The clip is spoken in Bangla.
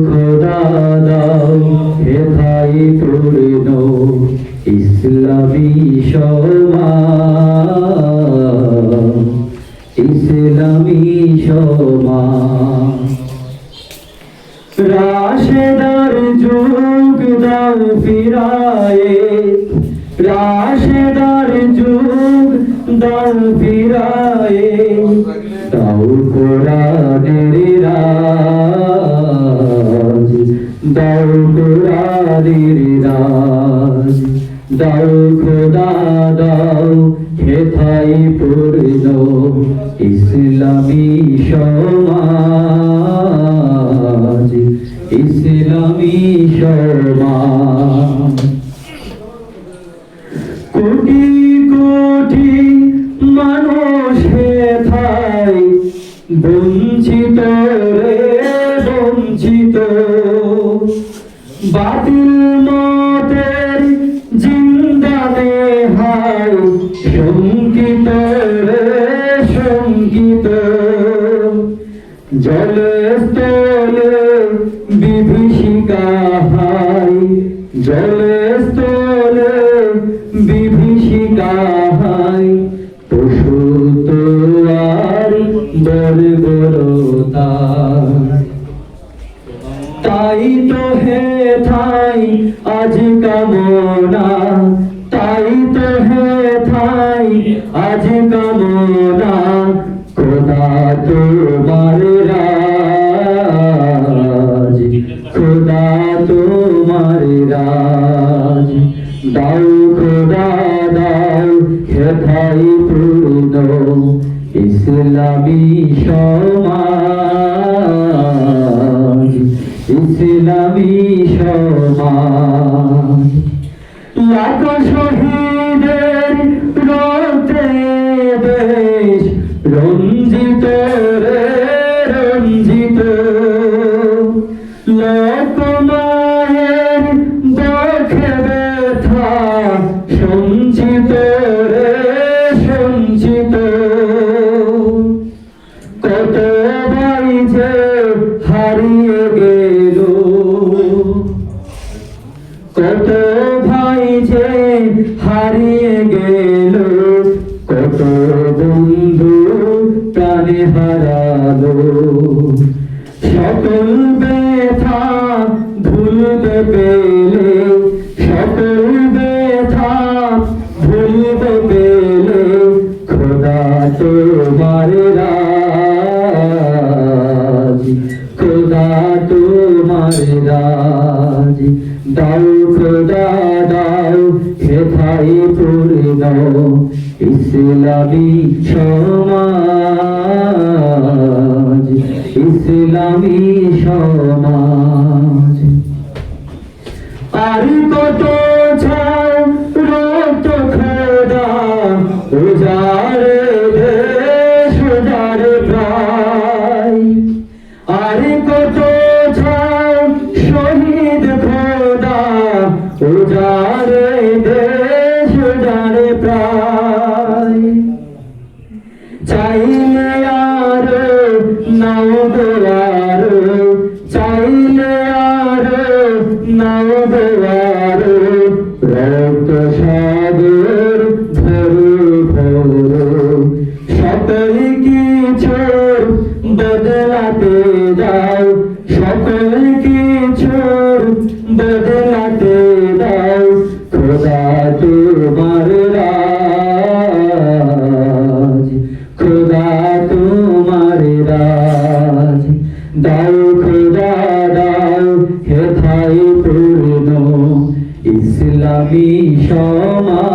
খোদা দাও হেথাই পূর্ণ ইসলামী সমাজ, ইসলামী সমাজ। রাশেদার যুগ দাও ফিরায়ে, রাশেদার যুগ দাও ফিরায়ে, দাও কোরআনের রাজ, দাও কোরআনের রাজ, দাও খোদা দাও হেথাই পূর্ণ ইসলামী সমাজ, ইসলামী সমাজ। কোটি কোটি মানুষ হেথাই বঞ্চিত রে বঞ্চিত, বাতিল মতের জিন্দানে হাই শঙ্কিত রে শঙ্কিত, জলে স্থলে বিভীষিকা হাই, জলে স্থলে বিভীষিকা হাই, পশু তো আর বর্বরতা, তাই তো হেথাই আজ কামনা, তাই তো হেথাই আজ কামনা, খোদা তোমার রাজ, খোদা তোমার রাজ, দাও খোদা দাও হেথাই পূর্ণ ইসলামী সমাজ, ইসলামী সমাজ। লাখো শহীদের রক্তে দেশ রঞ্জিত রে রঞ্জিত, লাখ মায়ের দুঃখে ব্যথা সঞ্চিত রে সঞ্চিত, কত ভাই যে হারিয়ে গেল, কত ভাই যে হারিয়ে গেল, কত বন্ধু প্রাণে হারালো, সকল ব্যথা ভুলতে পেলে, সকল ব্যথা ভুলতে পেলে, খোদা তোমার রাজ, খোদা তোমার রাজ, দাও খোদা দাও হেথাই পূর্ণ ইসলামী সমাজ, ইসলামী সমাজ। আর কত ছাও রক্ত খোদা উজাড়ে দেশ উজাড়ে প্রায়, আর কত ছাও শহীদ খোদা উজাড়ে দেশ উজাড়ে প্রায়, চাইলে আর নাও দোয়ার, চাইলে আর নাও দোয়ার, রক্ত সাগর ভরু ভরু, সকল কিছু বদলাতে যাও, সকল কিছু বদলাতে দাও, খোদা তোমার রাজ, খোদা তোমার রাজ, দাও খোদা দাও হেথাই পূর্ণ ইসলামী সমাজ।